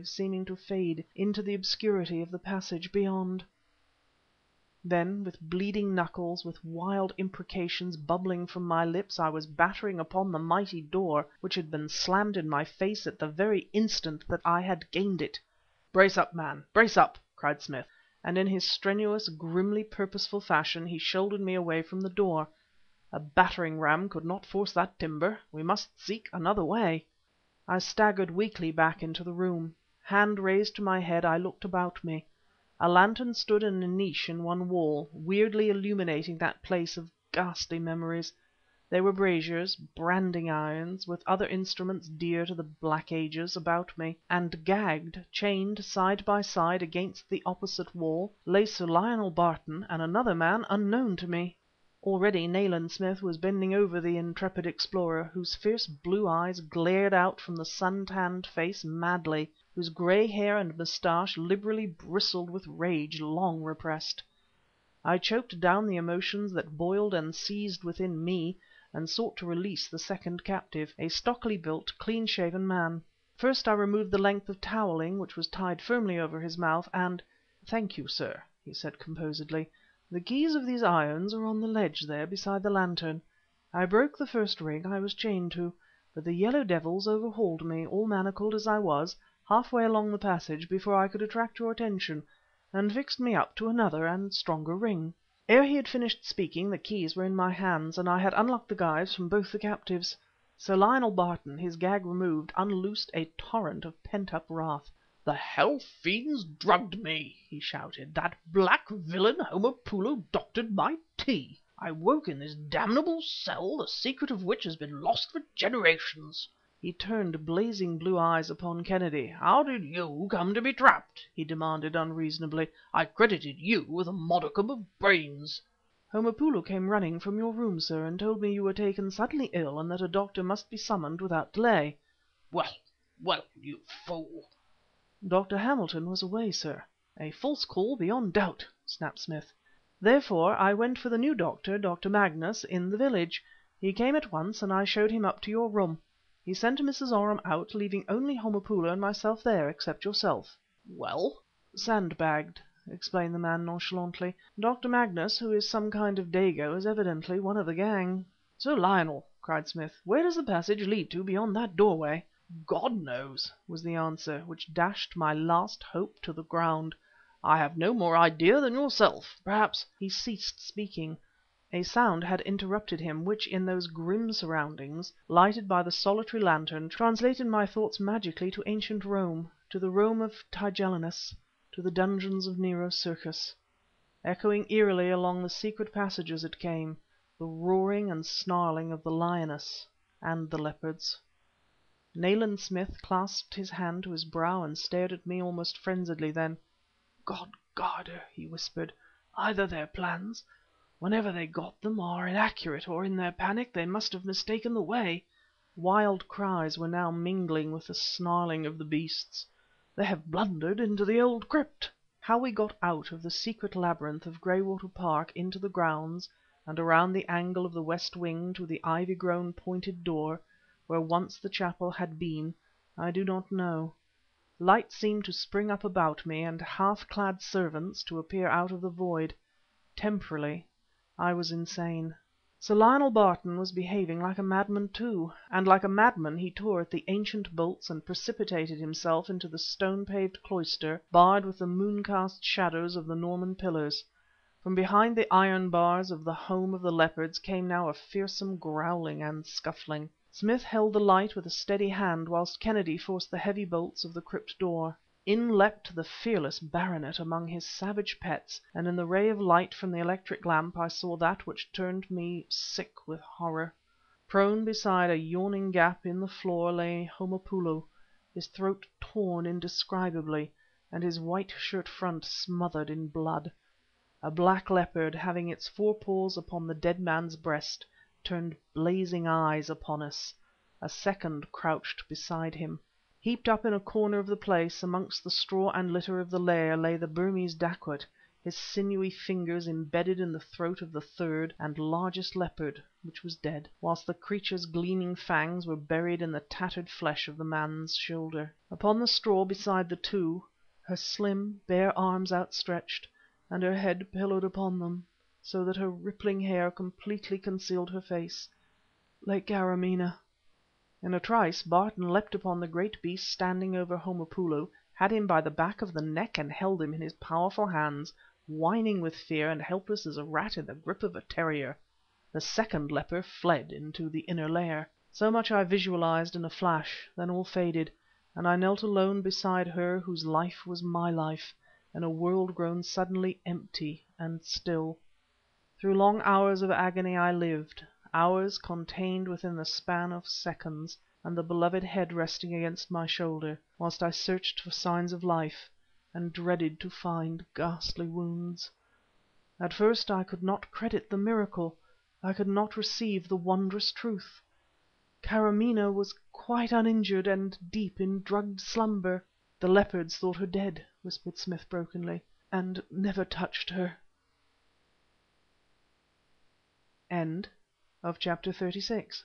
seeming to fade into the obscurity of the passage beyond. Then, with bleeding knuckles, with wild imprecations bubbling from my lips, I was battering upon the mighty door, which had been slammed in my face at the very instant that I had gained it. "Brace up, man, brace up!" cried Smith, and in his strenuous, grimly purposeful fashion he shouldered me away from the door. A battering ram could not force that timber. We must seek another way. I staggered weakly back into the room. Hand raised to my head, I looked about me. A lantern stood in a niche in one wall, weirdly illuminating that place of ghastly memories. There were braziers, branding irons, with other instruments dear to the Black Ages, about me, and gagged, chained side by side against the opposite wall, lay Sir Lionel Barton and another man unknown to me. Already Nayland Smith was bending over the intrepid explorer, whose fierce blue eyes glared out from the sun-tanned face madly, whose grey hair and moustache liberally bristled with rage long repressed. I choked down the emotions that boiled and seethed within me, and sought to release the second captive, a stockily built, clean-shaven man. First I removed the length of toweling which was tied firmly over his mouth, and "Thank you, sir," he said composedly. "The keys of these irons are on the ledge there beside the lantern. I broke the first ring I was chained to, but the Yellow devils overhauled me, all manacled as I was, halfway along the passage before I could attract your attention, and fixed me up to another and stronger ring." Ere he had finished speaking the keys were in my hands, and I had unlocked the gyves from both the captives. Sir Lionel Barton, his gag removed, unloosed a torrent of pent-up wrath. "The hell fiend's drugged me!" he shouted. "That black villain Homopoulo doctored my tea. I woke in this damnable cell, the secret of which has been lost for generations." He turned blazing blue eyes upon Kennedy. "How did you come to be trapped?" he demanded unreasonably. "I credited you with a modicum of brains." "Homopoulo came running from your room, sir, and told me you were taken suddenly ill and that a doctor must be summoned without delay." "Well, well, you fool!" "Dr. Hamilton was away, sir." "A false call beyond doubt," snapped Smith. "Therefore I went for the new doctor, Dr. Magnus, in the village. He came at once, and I showed him up to your room. He sent Mrs. Oram out, leaving only Homopoulo and myself there, except yourself." "Well?" "Sandbagged," explained the man nonchalantly. "Dr. Magnus, who is some kind of Dago, is evidently one of the gang." "Sir Lionel," cried Smith, "where does the passage lead to beyond that doorway?" "God knows," was the answer, which dashed my last hope to the ground. "I have no more idea than yourself. Perhaps " He ceased speaking. A sound had interrupted him, which, in those grim surroundings, lighted by the solitary lantern, translated my thoughts magically to ancient Rome, to the Rome of Tigellinus, to the dungeons of Nero's circus. Echoing eerily along the secret passages it came, the roaring and snarling of the lioness and the leopards. Nayland Smith clasped his hand to his brow and stared at me almost frenziedly. Then "God guard her!" he whispered. "Either their plans, whenever they got them, are inaccurate, or in their panic they must have mistaken the way." Wild cries were now mingling with the snarling of the beasts. "They have blundered into the old crypt!" How we got out of the secret labyrinth of Graywater Park into the grounds, and around the angle of the west wing to the ivy-grown pointed door, where once the chapel had been, I do not know. Light seemed to spring up about me, and half-clad servants to appear out of the void. Temporarily I was insane. Sir Lionel Barton was behaving like a madman too, and like a madman he tore at the ancient bolts and precipitated himself into the stone-paved cloister, barred with the moon-cast shadows of the Norman pillars. From behind the iron bars of the home of the leopards came now a fearsome growling and scuffling. Smith held the light with a steady hand, whilst Kennedy forced the heavy bolts of the crypt door. In leapt the fearless baronet among his savage pets, and in the ray of light from the electric lamp I saw that which turned me sick with horror. Prone beside a yawning gap in the floor lay Homopoulo, his throat torn indescribably, and his white shirt front smothered in blood. A black leopard, having its forepaws upon the dead man's breast, turned blazing eyes upon us. A second crouched beside him. Heaped up in a corner of the place, amongst the straw and litter of the lair, lay the Burmese dacoit, his sinewy fingers embedded in the throat of the third and largest leopard, which was dead, whilst the creature's gleaming fangs were buried in the tattered flesh of the man's shoulder. Upon the straw beside the two, her slim, bare arms outstretched, and her head pillowed upon them, so that her rippling hair completely concealed her face, lay Karamaneh. In a trice Barton leapt upon the great beast standing over Homopoulo, had him by the back of the neck and held him in his powerful hands, whining with fear and helpless as a rat in the grip of a terrier. The second leper fled into the inner lair. So much I visualized in a flash, then all faded, and I knelt alone beside her whose life was my life, in a world grown suddenly empty and still. Through long hours of agony I lived, hours contained within the span of seconds, and the beloved head resting against my shoulder, whilst I searched for signs of life, and dreaded to find ghastly wounds. At first I could not credit the miracle, I could not receive the wondrous truth. Karamaneh was quite uninjured and deep in drugged slumber. "The leopards thought her dead," whispered Smith brokenly, "and never touched her." Chapter 36